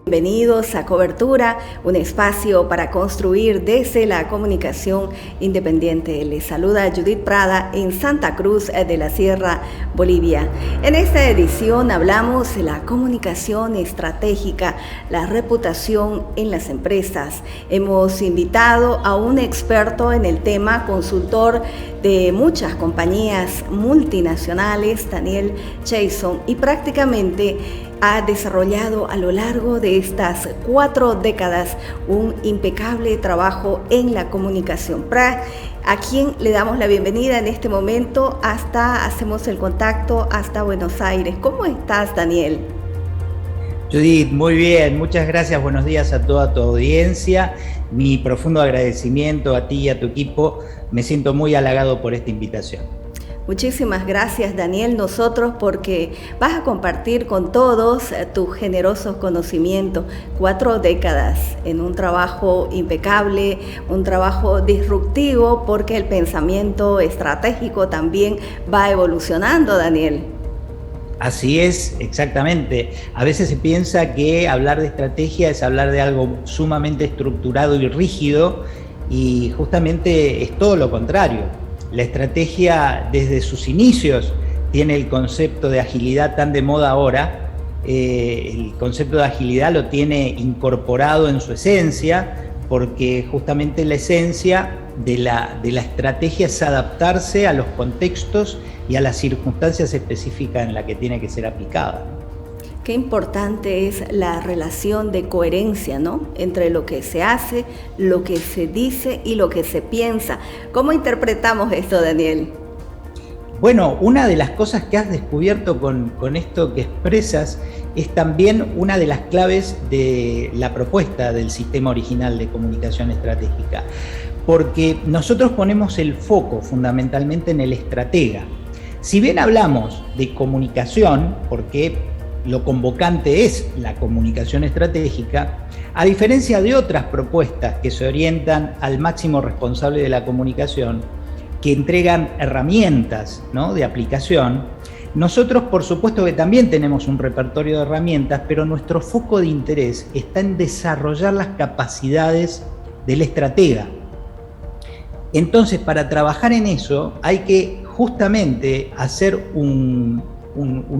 Bienvenidos a Cobertura, un espacio para construir desde la comunicación independiente. Les saluda Judith Prada en Santa Cruz de la Sierra, Bolivia. En esta edición hablamos de la comunicación estratégica, la reputación en las empresas. Hemos invitado a un experto en el tema, consultor de muchas compañías multinacionales, Daniel Jason, y prácticamente ha desarrollado a lo largo de estas 4 décadas un impecable trabajo en la comunicación. A quien le damos la bienvenida en este momento, hacemos el contacto hasta Buenos Aires. ¿Cómo estás, Daniel? Judith, muy bien, muchas gracias, buenos días a toda tu audiencia. Mi profundo agradecimiento a ti y a tu equipo. Me siento muy halagado por esta invitación. Muchísimas gracias, Daniel, nosotros, porque vas a compartir con todos tus generosos conocimientos. 4 décadas en un trabajo impecable, un trabajo disruptivo, porque el pensamiento estratégico también va evolucionando, Daniel. Así es, exactamente. A veces se piensa que hablar de estrategia es hablar de algo sumamente estructurado y rígido, y justamente es todo lo contrario. La estrategia desde sus inicios tiene el concepto de agilidad tan de moda ahora. El concepto de agilidad lo tiene incorporado en su esencia, porque justamente la esencia de la estrategia es adaptarse a los contextos y a las circunstancias específicas en las que tiene que ser aplicada. Qué importante es la relación de coherencia, ¿no?, entre lo que se hace, lo que se dice y lo que se piensa. ¿Cómo interpretamos esto, Daniel? Bueno, una de las cosas que has descubierto con esto que expresas es también una de las claves de la propuesta del sistema original de comunicación estratégica, porque nosotros ponemos el foco fundamentalmente en el estratega. Si bien hablamos de comunicación, porque lo convocante es la comunicación estratégica, a diferencia de otras propuestas que se orientan al máximo responsable de la comunicación, que entregan herramientas, ¿no?, de aplicación, nosotros por supuesto que también tenemos un repertorio de herramientas, pero nuestro foco de interés está en desarrollar las capacidades del estratega. Entonces, para trabajar en eso hay que justamente hacer un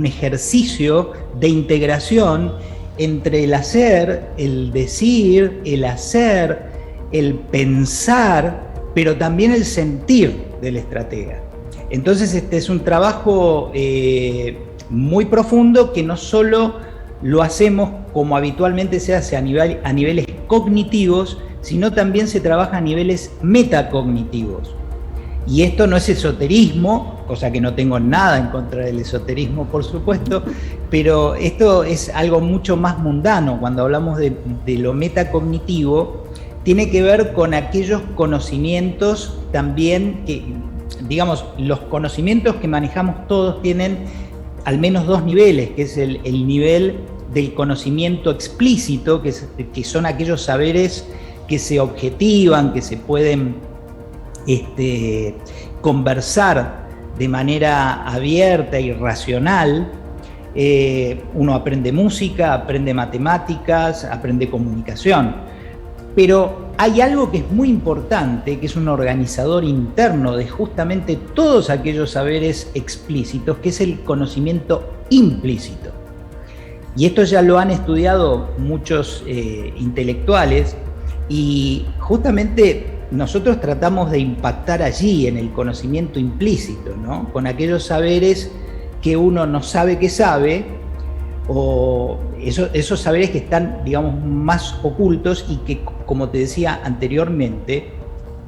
ejercicio de integración entre el hacer, el decir, el hacer, el pensar, pero también el sentir del estratega. Entonces este es un trabajo muy profundo, que no solo lo hacemos como habitualmente se hace a niveles cognitivos, sino también se trabaja a niveles metacognitivos. Y esto no es esoterismo, cosa que no tengo nada en contra del esoterismo, por supuesto, pero esto es algo mucho más mundano. Cuando hablamos de lo metacognitivo, tiene que ver con aquellos conocimientos también que, digamos, los conocimientos que manejamos todos tienen al menos 2 niveles, que es el nivel del conocimiento explícito, que son aquellos saberes que se objetivan, que se pueden conversar de manera abierta y racional. Uno aprende música, aprende matemáticas, aprende comunicación, pero hay algo que es muy importante, que es un organizador interno de justamente todos aquellos saberes explícitos, que es el conocimiento implícito. Y esto ya lo han estudiado muchos intelectuales, y justamente nosotros tratamos de impactar allí, en el conocimiento implícito, ¿no?, con aquellos saberes que uno no sabe que sabe, o esos saberes que están, digamos, más ocultos y que, como te decía anteriormente,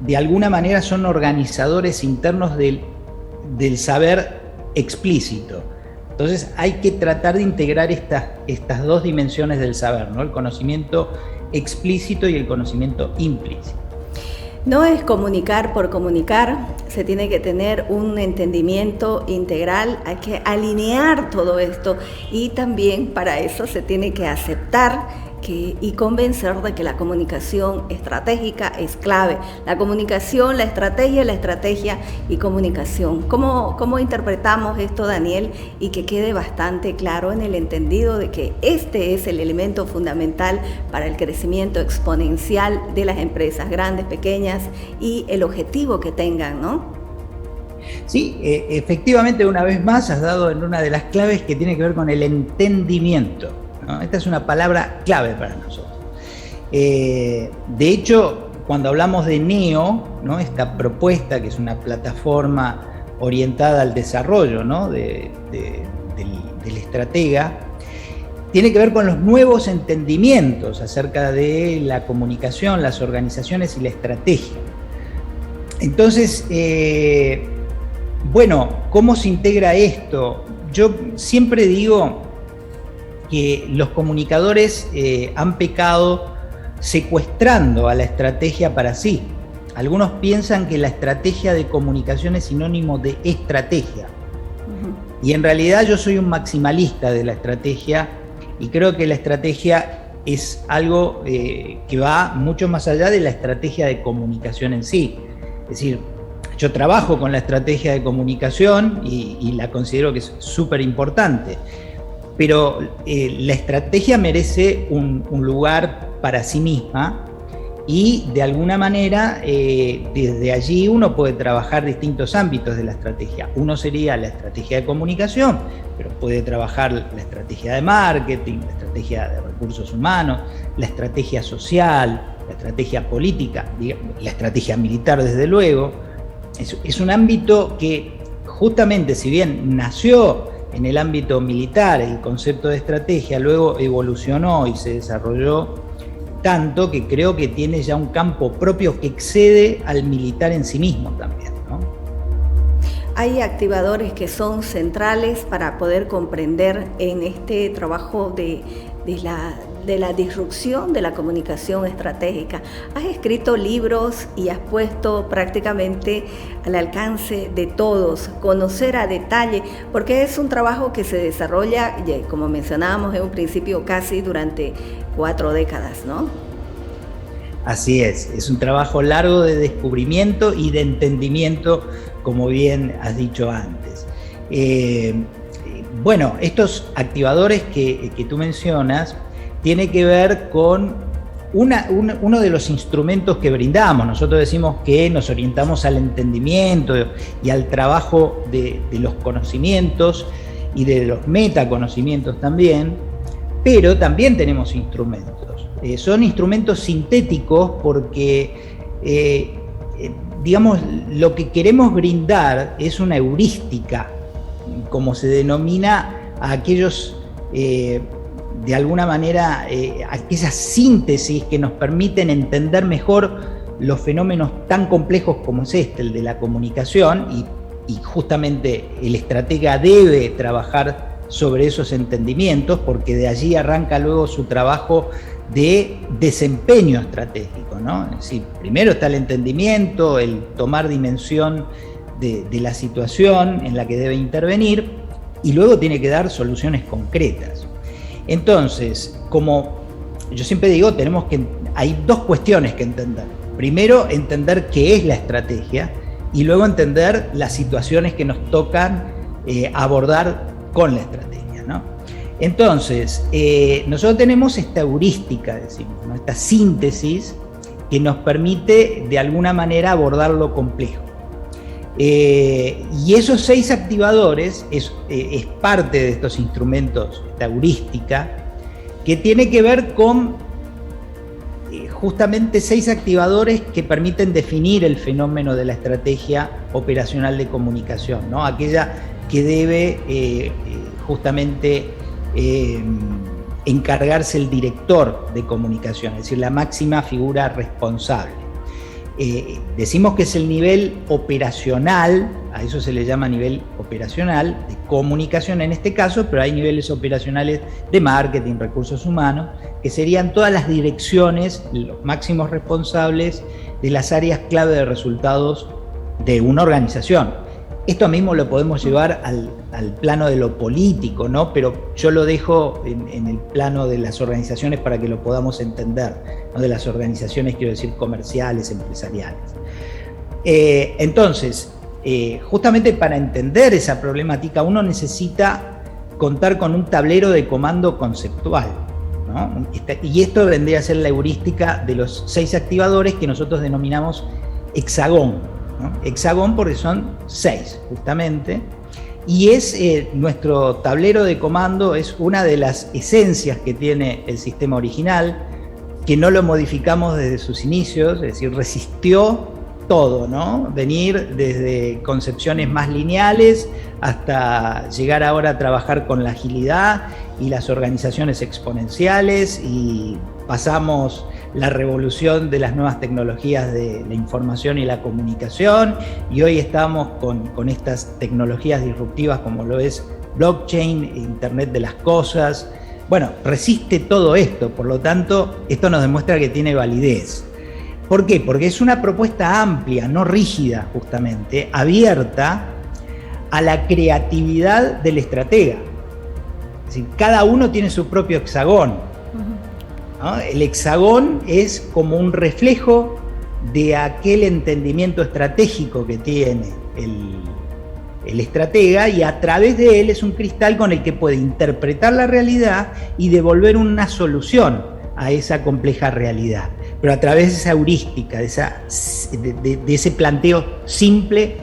de alguna manera son organizadores internos del saber explícito. Entonces hay que tratar de integrar estas 2 dimensiones del saber, ¿no?, el conocimiento explícito y el conocimiento implícito. No es comunicar por comunicar, se tiene que tener un entendimiento integral, hay que alinear todo esto, y también para eso se tiene que aceptar y convencer de que la comunicación estratégica es clave. La comunicación, la estrategia y comunicación. ¿Cómo interpretamos esto, Daniel? Y que quede bastante claro en el entendido de que este es el elemento fundamental para el crecimiento exponencial de las empresas, grandes, pequeñas, y el objetivo que tengan, ¿no? Sí, efectivamente, una vez más has dado en una de las claves que tiene que ver con el entendimiento, ¿no? Esta es una palabra clave para nosotros. De hecho, cuando hablamos de NEO, ¿no?, esta propuesta, que es una plataforma orientada al desarrollo, ¿no?, del estratega, tiene que ver con los nuevos entendimientos acerca de la comunicación, las organizaciones y la estrategia. Entonces, bueno, ¿cómo se integra esto? Yo siempre digo que los comunicadores han pecado secuestrando a la estrategia para sí. Algunos piensan que la estrategia de comunicación es sinónimo de estrategia. Y en realidad yo soy un maximalista de la estrategia y creo que la estrategia es algo que va mucho más allá de la estrategia de comunicación en sí. Es decir, yo trabajo con la estrategia de comunicación y la considero que es súper importante, pero la estrategia merece un lugar para sí misma y de alguna manera desde allí uno puede trabajar distintos ámbitos de la estrategia. Uno sería la estrategia de comunicación, pero puede trabajar la estrategia de marketing, la estrategia de recursos humanos, la estrategia social, la estrategia política, la estrategia militar desde luego. Es un ámbito que justamente, si bien nació en el ámbito militar, el concepto de estrategia luego evolucionó y se desarrolló tanto que creo que tiene ya un campo propio que excede al militar en sí mismo también, ¿no? Hay activadores que son centrales para poder comprender en este trabajo de la disrupción de la comunicación estratégica. Has escrito libros y has puesto prácticamente al alcance de todos, conocer a detalle, porque es un trabajo que se desarrolla, como mencionábamos en un principio, casi durante 4 décadas, ¿no? Así es un trabajo largo de descubrimiento y de entendimiento, como bien has dicho antes. Bueno, estos activadores que tú mencionas tiene que ver con uno de los instrumentos que brindamos. Nosotros decimos que nos orientamos al entendimiento y al trabajo de los conocimientos y de los metaconocimientos también, pero también tenemos instrumentos. Son instrumentos sintéticos porque, digamos, lo que queremos brindar es una heurística, como se denomina a aquellos, de alguna manera, aquellas síntesis que nos permiten entender mejor los fenómenos tan complejos como es el de la comunicación, y justamente el estratega debe trabajar sobre esos entendimientos, porque de allí arranca luego su trabajo de desempeño estratégico, ¿no? Es decir, primero está el entendimiento, el tomar dimensión de la situación en la que debe intervenir, y luego tiene que dar soluciones concretas. Entonces, como yo siempre digo, hay 2 cuestiones que entender. Primero, entender qué es la estrategia, y luego entender las situaciones que nos tocan abordar con la estrategia, ¿no? Entonces, nosotros tenemos esta heurística, decimos, ¿no?, esta síntesis que nos permite de alguna manera abordar lo complejo. Y esos 6 activadores es parte de estos instrumentos, esta heurística, que tiene que ver con justamente 6 activadores que permiten definir el fenómeno de la estrategia operacional de comunicación, ¿no? Aquella que debe justamente encargarse el director de comunicación, es decir, la máxima figura responsable. Decimos que es el nivel operacional, a eso se le llama nivel operacional, de comunicación en este caso, pero hay niveles operacionales de marketing, recursos humanos, que serían todas las direcciones, los máximos responsables de las áreas clave de resultados de una organización. Esto mismo lo podemos llevar al plano de lo político, ¿no? Pero yo lo dejo en el plano de las organizaciones para que lo podamos entender, ¿no? De las organizaciones, quiero decir, comerciales, empresariales. Entonces, justamente para entender esa problemática uno necesita contar con un tablero de comando conceptual, ¿no? Y esto vendría a ser la heurística de los 6 activadores que nosotros denominamos hexagón, ¿no? Hexagón porque son 6 justamente, y es nuestro tablero de comando, es una de las esencias que tiene el sistema original, que no lo modificamos desde sus inicios, es decir, resistió todo, ¿no? Venir desde concepciones más lineales hasta llegar ahora a trabajar con la agilidad y las organizaciones exponenciales, y pasamos la revolución de las nuevas tecnologías de la información y la comunicación, y hoy estamos con estas tecnologías disruptivas como lo es blockchain, Internet de las cosas. Bueno, resiste todo esto, por lo tanto, esto nos demuestra que tiene validez. ¿Por qué? Porque es una propuesta amplia, no rígida justamente, abierta a la creatividad del estratega. Es decir, cada uno tiene su propio hexagón, ¿no? El hexagón es como un reflejo de aquel entendimiento estratégico que tiene el estratega, y a través de él es un cristal con el que puede interpretar la realidad y devolver una solución a esa compleja realidad, pero a través de esa heurística, de ese planteo simple,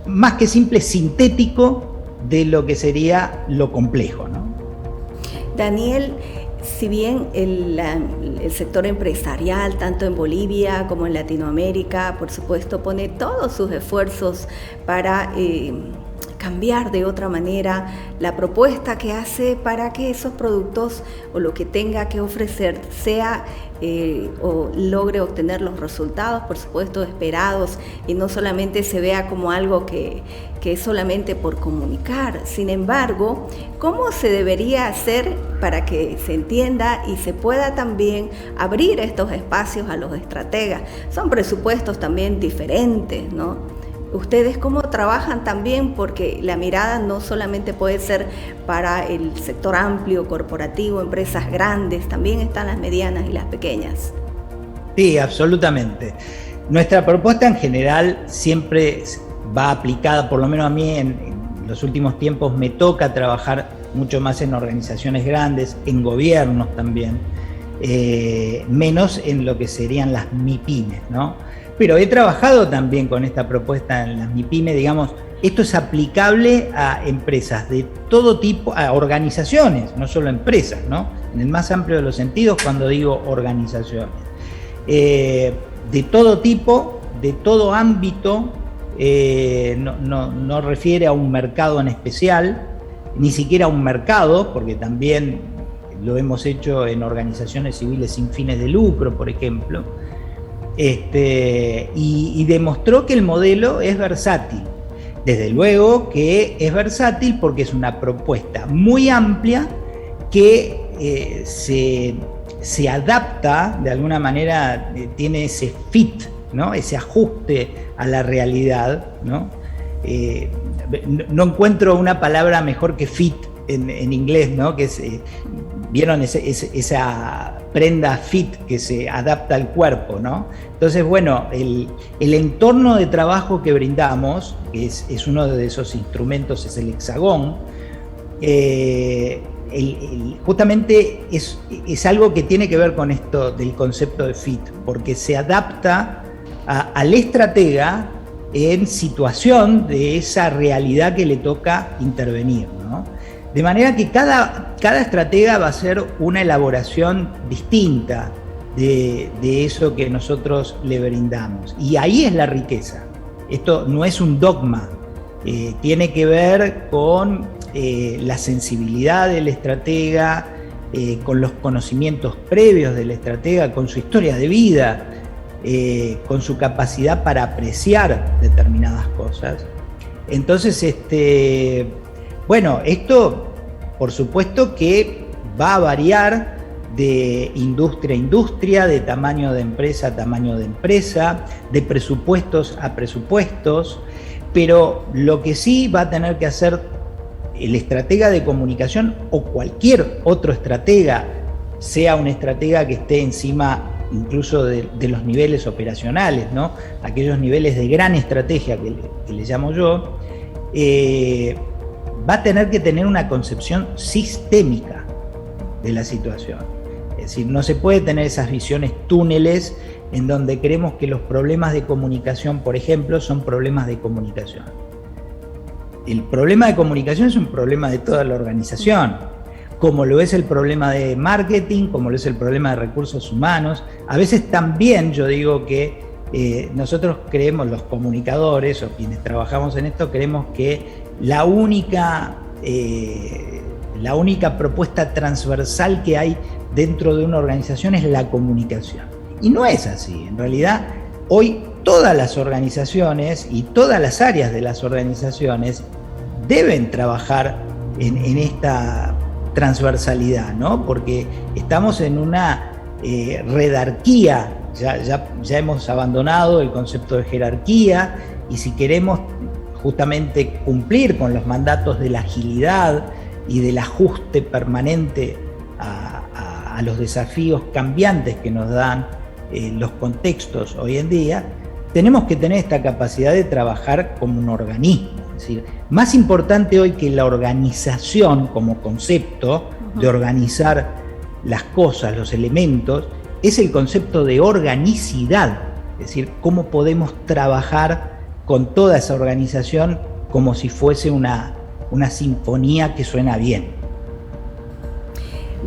más que simple, sintético de lo que sería lo complejo, ¿no? Daniel, si bien el sector empresarial, tanto en Bolivia como en Latinoamérica, por supuesto, pone todos sus esfuerzos para cambiar de otra manera la propuesta que hace para que esos productos o lo que tenga que ofrecer sea o logre obtener los resultados, por supuesto, esperados, y no solamente se vea como algo que es solamente por comunicar. Sin embargo, ¿cómo se debería hacer para que se entienda y se pueda también abrir estos espacios a los estrategas? Son presupuestos también diferentes, ¿no? ¿Ustedes cómo trabajan también? Porque la mirada no solamente puede ser para el sector amplio, corporativo, empresas grandes, también están las medianas y las pequeñas. Sí, absolutamente. Nuestra propuesta en general siempre va aplicada, por lo menos a mí en los últimos tiempos me toca trabajar mucho más en organizaciones grandes, en gobiernos también, menos en lo que serían las MIPYMES, ¿no? Pero he trabajado también con esta propuesta en las MIPYME, digamos, esto es aplicable a empresas de todo tipo, a organizaciones, no solo empresas, ¿no? En el más amplio de los sentidos cuando digo organizaciones. De todo tipo, de todo ámbito, no refiere a un mercado en especial, ni siquiera a un mercado, porque también lo hemos hecho en organizaciones civiles sin fines de lucro, por ejemplo. Y demostró que el modelo es versátil. Desde luego que es versátil porque es una propuesta muy amplia que se adapta, de alguna manera tiene ese fit, ¿no? Ese ajuste a la realidad, ¿no? No encuentro una palabra mejor que fit en inglés, ¿no? Que es, ¿vieron esa prenda fit que se adapta al cuerpo, ¿no? Entonces, bueno, el entorno de trabajo que brindamos, que es uno de esos instrumentos, es el hexagón, justamente es algo que tiene que ver con esto del concepto de fit, porque se adapta al estratega en situación de esa realidad que le toca intervenir, ¿no? De manera que cada estratega va a hacer una elaboración distinta de eso que nosotros le brindamos. Y ahí es la riqueza. Esto no es un dogma, tiene que ver con la sensibilidad del estratega, con los conocimientos previos del estratega, con su historia de vida, con su capacidad para apreciar determinadas cosas. Entonces, bueno, esto por supuesto que va a variar de industria a industria, de tamaño de empresa a tamaño de empresa, de presupuestos a presupuestos, pero lo que sí va a tener que hacer el estratega de comunicación o cualquier otro estratega, sea un estratega que esté encima incluso de los niveles operacionales, ¿no? Aquellos niveles de gran estrategia que le llamo yo, va a tener que tener una concepción sistémica de la situación. Es decir, no se puede tener esas visiones túneles en donde creemos que los problemas de comunicación, por ejemplo, son problemas de comunicación. El problema de comunicación es un problema de toda la organización, como lo es el problema de marketing, como lo es el problema de recursos humanos. A veces también yo digo que nosotros creemos, los comunicadores o quienes trabajamos en esto, creemos que la única propuesta transversal que hay dentro de una organización es la comunicación. Y no es así. En realidad, hoy todas las organizaciones y todas las áreas de las organizaciones deben trabajar en esta transversalidad, ¿no? Porque estamos en una redarquía, ya hemos abandonado el concepto de jerarquía, y si queremos justamente cumplir con los mandatos de la agilidad y del ajuste permanente a los desafíos cambiantes que nos dan los contextos hoy en día, tenemos que tener esta capacidad de trabajar como un organismo. Es decir, más importante hoy que la organización como concepto de organizar las cosas, los elementos, es el concepto de organicidad. Es decir, cómo podemos trabajar con toda esa organización como si fuese una sinfonía que suena bien.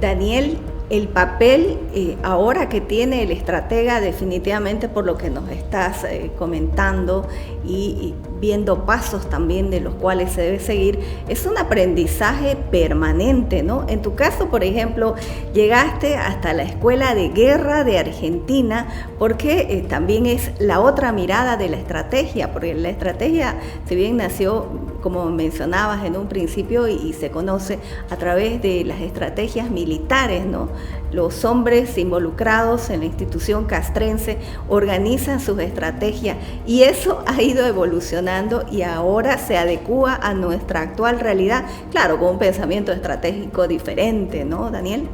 Daniel, el papel ahora que tiene el estratega, definitivamente por lo que nos estás comentando y viendo pasos también de los cuales se debe seguir, es un aprendizaje permanente, ¿no? En tu caso, por ejemplo, llegaste hasta la Escuela de Guerra de Argentina, porque también es la otra mirada de la estrategia, porque la estrategia, si bien nació, como mencionabas en un principio, y se conoce a través de las estrategias militares, ¿no? Los hombres involucrados en la institución castrense organizan sus estrategias, y eso ha ido evolucionando y ahora se adecúa a nuestra actual realidad, claro, con un pensamiento estratégico diferente, ¿no, Daniel?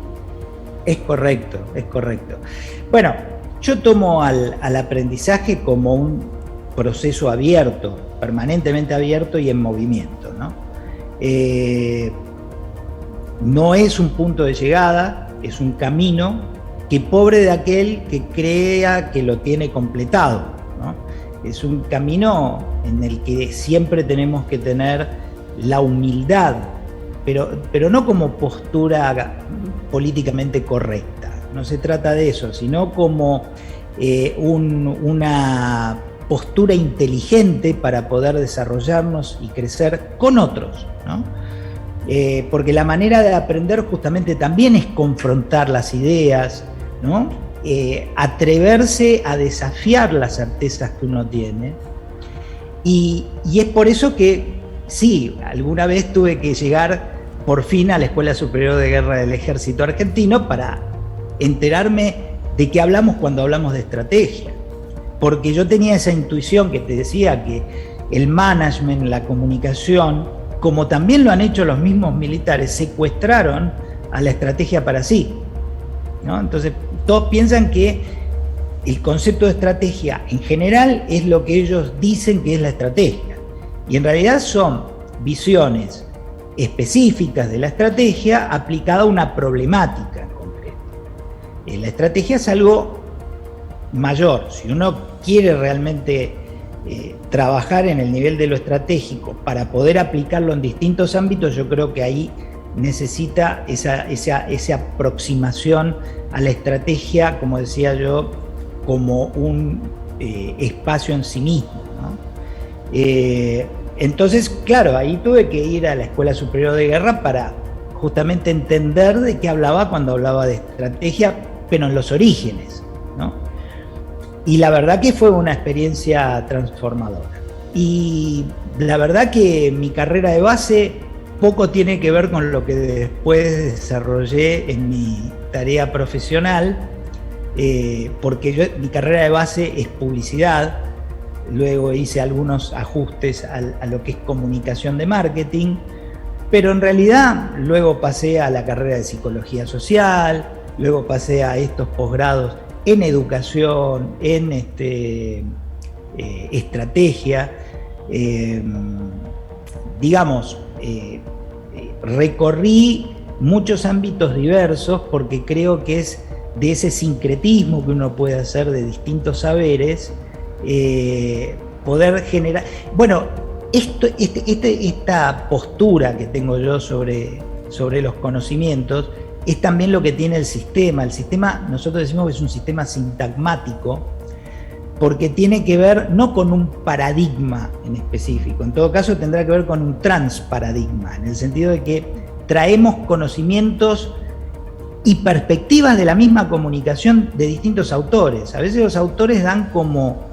Es correcto, es correcto. Bueno, yo tomo al aprendizaje como un proceso abierto, permanentemente abierto y en movimiento, ¿no? No es un punto de llegada, es un camino que pobre de aquel que crea que lo tiene completado, ¿no? Es un camino en el que siempre tenemos que tener la humildad, pero no como postura políticamente correcta, no se trata de eso, sino como una postura inteligente para poder desarrollarnos y crecer con otros, ¿no? Porque la manera de aprender justamente también es confrontar las ideas, ¿no? Atreverse a desafiar las certezas que uno tiene, y es por eso que sí, alguna vez tuve que llegar por fin a la Escuela Superior de Guerra del Ejército Argentino para enterarme de qué hablamos cuando hablamos de estrategia, porque yo tenía esa intuición que te decía, que el management, la comunicación, como también lo han hecho los mismos militares, secuestraron a la estrategia para sí, ¿no? Entonces, todos piensan que el concepto de estrategia en general es lo que ellos dicen que es la estrategia, y en realidad son visiones específicas de la estrategia aplicada a una problemática en concreto. La estrategia es algo mayor. Si uno quiere realmente trabajar en el nivel de lo estratégico para poder aplicarlo en distintos ámbitos, yo creo que ahí necesita esa aproximación a la estrategia, como decía yo, como un espacio en sí mismo, ¿no? Entonces, claro, ahí tuve que ir a la Escuela Superior de Guerra para justamente entender de qué hablaba cuando hablaba de estrategia, pero en los orígenes, ¿no? Y la verdad que fue una experiencia transformadora. Y la verdad que mi carrera de base poco tiene que ver con lo que después desarrollé en mi tarea profesional, porque mi carrera de base es publicidad, luego hice algunos ajustes a lo que es comunicación de marketing, Pero en realidad luego pasé a la carrera de psicología social, luego pasé a estos posgrados en educación, en estrategia, recorrí muchos ámbitos diversos porque creo que es de ese sincretismo que uno puede hacer de distintos saberes, poder generar... Bueno, esta postura que tengo yo sobre los conocimientos es también lo que tiene el sistema. El sistema, nosotros decimos que es un sistema sintagmático, porque tiene que ver no con un paradigma en específico, en todo caso tendrá que ver con un transparadigma, en el sentido de que traemos conocimientos y perspectivas de la misma comunicación de distintos autores. A veces los autores dan como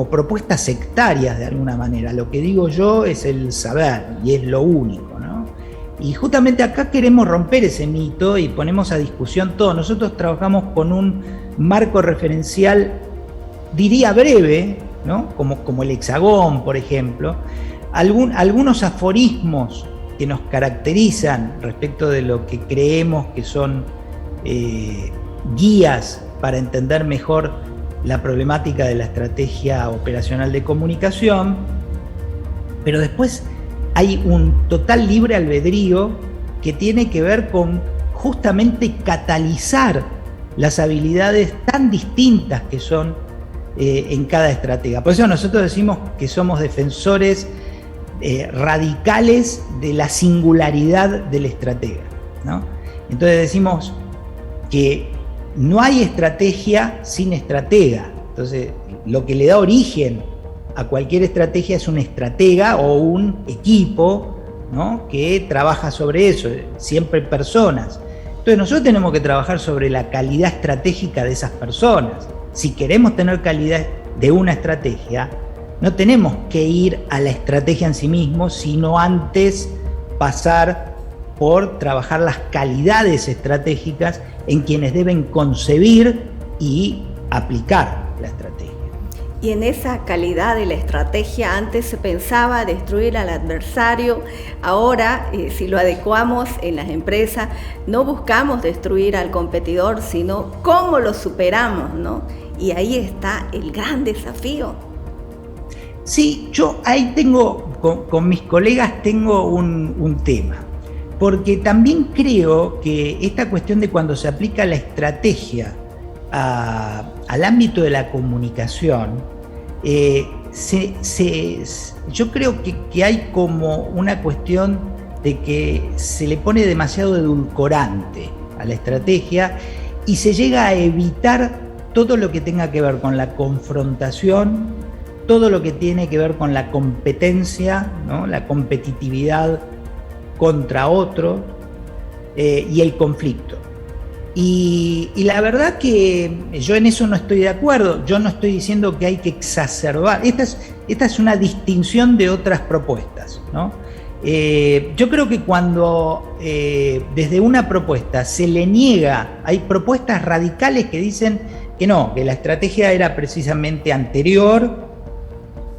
propuestas sectarias de alguna manera. Lo que digo yo es el saber y es lo único, ¿no? Y justamente acá queremos romper ese mito y ponemos a discusión todo. Nosotros trabajamos con un marco referencial, diría breve, ¿no? Como el hexagón, por ejemplo. Algunos aforismos que nos caracterizan respecto de lo que creemos que son guías para entender mejor la problemática de la estrategia operacional de comunicación, pero después hay un total libre albedrío que tiene que ver con justamente catalizar las habilidades tan distintas que son en cada estratega. Por eso nosotros decimos que somos defensores radicales de la singularidad del estratega, ¿no? Entonces decimos que no hay estrategia sin estratega. Entonces, lo que le da origen a cualquier estrategia es un estratega o un equipo, ¿no? Que trabaja sobre eso, siempre personas. Entonces, nosotros tenemos que trabajar sobre la calidad estratégica de esas personas. Si queremos tener calidad de una estrategia, no tenemos que ir a la estrategia en sí mismo, sino antes pasar por trabajar las calidades estratégicas en quienes deben concebir y aplicar la estrategia. Y en esa calidad de la estrategia, antes se pensaba destruir al adversario, ahora si lo adecuamos en las empresas, no buscamos destruir al competidor, sino cómo lo superamos, ¿no? Y ahí está el gran desafío. Sí, yo ahí tengo, con mis colegas tengo un tema, porque también creo que esta cuestión de cuando se aplica la estrategia al ámbito de la comunicación, yo creo que hay como una cuestión de que se le pone demasiado edulcorante a la estrategia y se llega a evitar todo lo que tenga que ver con la confrontación, todo lo que tiene que ver con la competencia, ¿no? La competitividad contra otro y el conflicto. Y la verdad que yo en eso no estoy de acuerdo. Yo no estoy diciendo que hay que exacerbar. Esta es una distinción de otras propuestas, ¿no? Yo creo que cuando desde una propuesta se le niega, hay propuestas radicales que dicen que no, que la estrategia era precisamente anterior,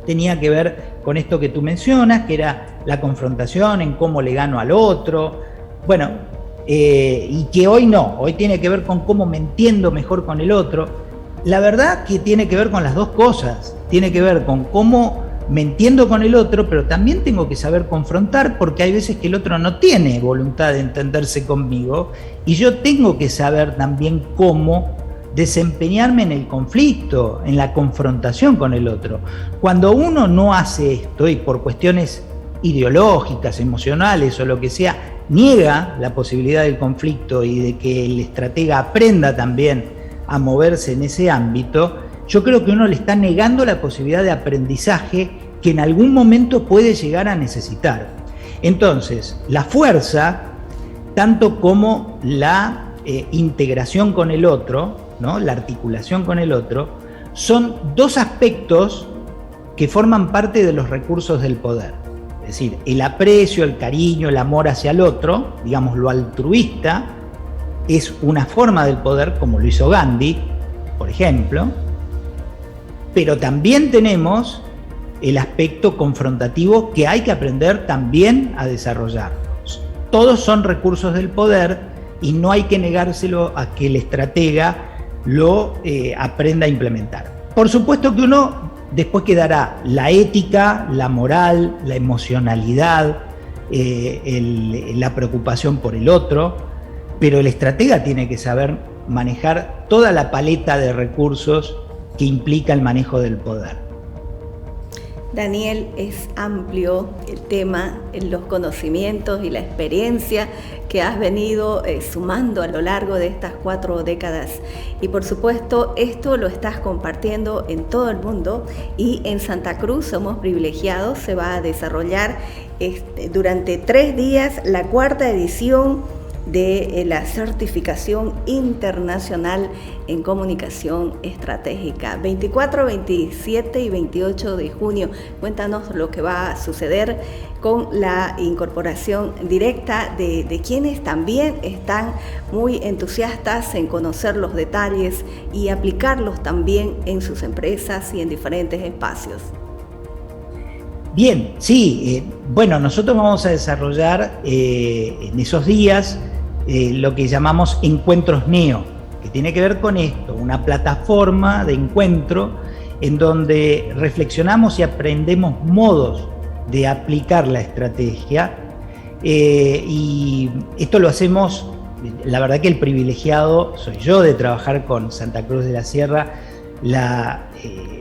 tenía que ver con esto que tú mencionas, que era la confrontación en cómo le gano al otro. Bueno, y que hoy no, hoy tiene que ver con cómo me entiendo mejor con el otro. La verdad que tiene que ver con las dos cosas, tiene que ver con cómo me entiendo con el otro, pero también tengo que saber confrontar, porque hay veces que el otro no tiene voluntad de entenderse conmigo, y yo tengo que saber también cómo desempeñarme en el conflicto, en la confrontación con el otro. Cuando uno no hace esto y por cuestiones ideológicas, emocionales o lo que sea, niega la posibilidad del conflicto y de que el estratega aprenda también a moverse en ese ámbito, yo creo que uno le está negando la posibilidad de aprendizaje que en algún momento puede llegar a necesitar. Entonces, la fuerza, tanto como la integración con el otro, ¿no? La articulación con el otro, son dos aspectos que forman parte de los recursos del poder. Es decir, el aprecio, el cariño, el amor hacia el otro, digamos lo altruista, es una forma del poder, como lo hizo Gandhi, por ejemplo, pero también tenemos el aspecto confrontativo que hay que aprender también a desarrollarlos. Todos son recursos del poder y no hay que negárselo a que el estratega lo aprenda a implementar. Por supuesto que uno después quedará la ética, la moral, la emocionalidad, la preocupación por el otro, pero el estratega tiene que saber manejar toda la paleta de recursos que implica el manejo del poder. Daniel, es amplio el tema, los conocimientos y la experiencia que has venido sumando a lo largo de estas 4 décadas. Y por supuesto, esto lo estás compartiendo en todo el mundo, y en Santa Cruz somos privilegiados. Se va a desarrollar durante 3 días la 4ª edición de la certificación internacional en comunicación estratégica, 24, 27 y 28 de junio. Cuéntanos lo que va a suceder con la incorporación directa de quienes también están muy entusiastas en conocer los detalles y aplicarlos también en sus empresas y en diferentes espacios. Bien, sí, bueno, nosotros vamos a desarrollar en esos días lo que llamamos encuentros NEO, que tiene que ver con esto, una plataforma de encuentro en donde reflexionamos y aprendemos modos de aplicar la estrategia, y esto lo hacemos, la verdad que el privilegiado soy yo de trabajar con Santa Cruz de la Sierra, la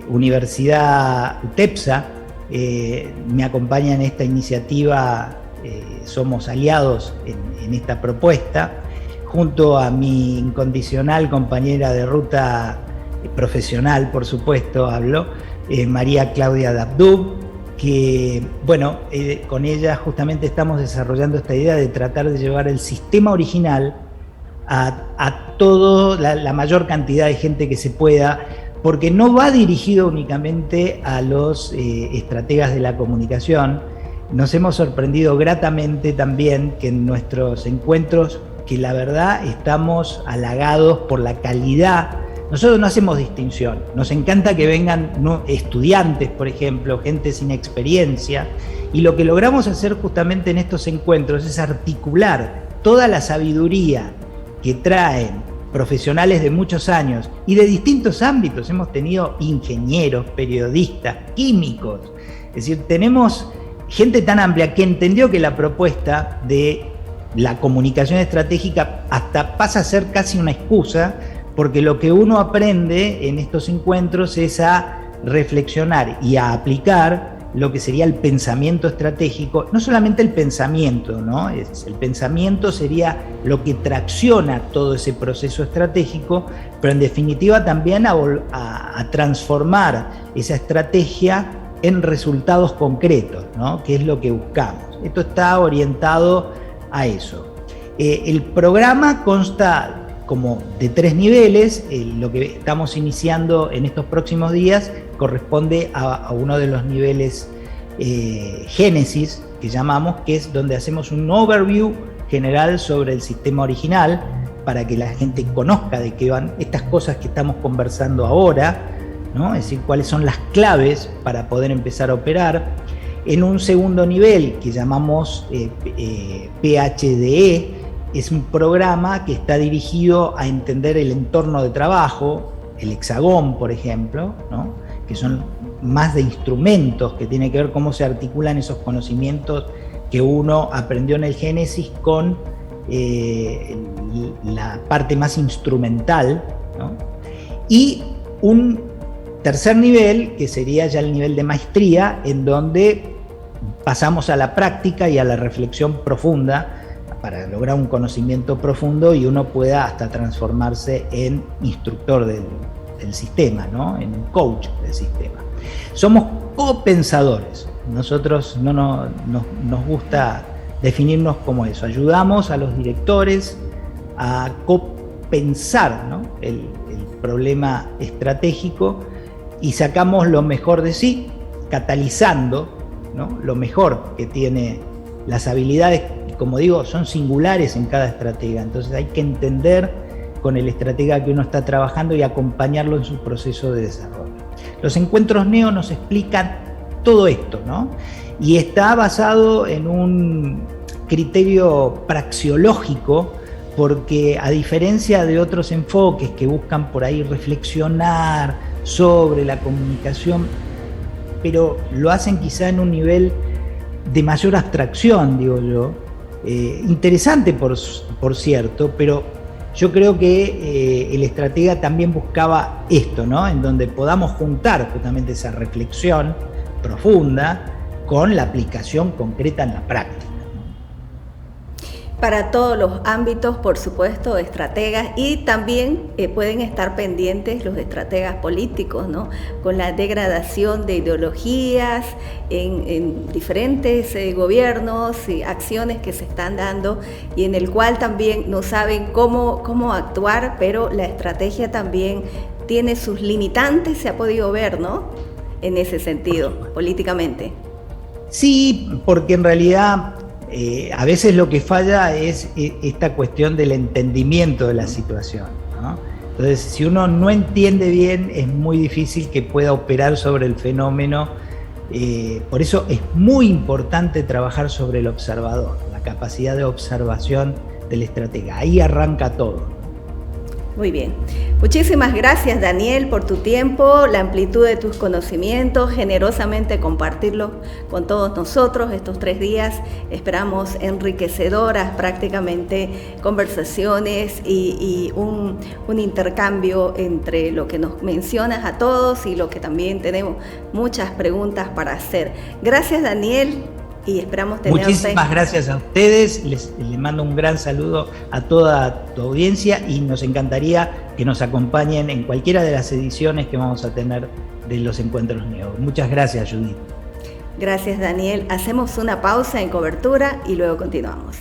Universidad UTEPSA me acompaña en esta iniciativa. Somos aliados en esta propuesta, junto a mi incondicional compañera de ruta profesional, por supuesto, hablo, María Claudia Dabdub, que, bueno, con ella justamente estamos desarrollando esta idea de tratar de llevar el sistema original a toda la mayor cantidad de gente que se pueda, porque no va dirigido únicamente a los estrategas de la comunicación. Nos hemos sorprendido gratamente también que en nuestros encuentros, que la verdad estamos halagados por la calidad. Nosotros no hacemos distinción, nos encanta que vengan estudiantes, por ejemplo, gente sin experiencia, y lo que logramos hacer justamente en estos encuentros es articular toda la sabiduría que traen profesionales de muchos años y de distintos ámbitos. Hemos tenido ingenieros, periodistas, químicos, es decir, tenemos gente tan amplia que entendió que la propuesta de la comunicación estratégica hasta pasa a ser casi una excusa, porque lo que uno aprende en estos encuentros es a reflexionar y a aplicar lo que sería el pensamiento estratégico, no solamente el pensamiento, ¿no? El pensamiento sería lo que tracciona todo ese proceso estratégico, pero en definitiva también a transformar esa estrategia en resultados concretos, ¿no? Que es lo que buscamos. Esto está orientado a eso. El programa consta como de 3 niveles. Lo que estamos iniciando en estos próximos días corresponde a uno de los niveles Génesis, que llamamos, que es donde hacemos un overview general sobre el sistema original, para que la gente conozca de qué van estas cosas que estamos conversando ahora, ¿no? Es decir, cuáles son las claves para poder empezar a operar. En un segundo nivel, que llamamos PHDE, es un programa que está dirigido a entender el entorno de trabajo, el hexagón, por ejemplo, ¿no? Que son más de instrumentos, que tiene que ver cómo se articulan esos conocimientos que uno aprendió en el Génesis con la parte más instrumental, ¿no? Y un tercer nivel, que sería ya el nivel de maestría, en donde pasamos a la práctica y a la reflexión profunda para lograr un conocimiento profundo y uno pueda hasta transformarse en instructor del sistema, ¿no? En coach del sistema. Somos copensadores. Nosotros nos gusta definirnos como eso. Ayudamos a los directores a copensar, ¿no? el problema estratégico, y sacamos lo mejor de sí, catalizando, ¿no? Lo mejor que tiene las habilidades, que, como digo, son singulares en cada estratega. Entonces hay que entender con el estratega que uno está trabajando y acompañarlo en su proceso de desarrollo. Los encuentros NEO nos explican todo esto, ¿no? Y está basado en un criterio praxeológico, porque a diferencia de otros enfoques que buscan por ahí reflexionar sobre la comunicación, pero lo hacen quizá en un nivel de mayor abstracción, digo yo, interesante por cierto, pero yo creo que el estratega también buscaba esto, ¿no? En donde podamos juntar justamente esa reflexión profunda con la aplicación concreta en la práctica. Para todos los ámbitos, por supuesto, estrategas, y también pueden estar pendientes los estrategas políticos, ¿no? Con la degradación de ideologías en diferentes gobiernos y acciones que se están dando, y en el cual también no saben cómo actuar, pero la estrategia también tiene sus limitantes, se ha podido ver, ¿no? En ese sentido, políticamente. Sí, porque en realidad a veces lo que falla es esta cuestión del entendimiento de la situación, ¿no? Entonces, si uno no entiende bien, es muy difícil que pueda operar sobre el fenómeno. Por eso es muy importante trabajar sobre el observador, la capacidad de observación del estratega. Ahí arranca todo. Muy bien. Muchísimas gracias, Daniel, por tu tiempo, la amplitud de tus conocimientos, generosamente compartirlos con todos nosotros estos 3 días. Esperamos enriquecedoras prácticamente conversaciones y un intercambio entre lo que nos mencionas a todos y lo que también tenemos muchas preguntas para hacer. Gracias, Daniel. Y esperamos tenerte. Muchísimas gracias a ustedes, les mando un gran saludo a toda tu audiencia y nos encantaría que nos acompañen en cualquiera de las ediciones que vamos a tener de los Encuentros NEO. Muchas gracias, Judith. Gracias, Daniel. Hacemos una pausa en cobertura y luego continuamos.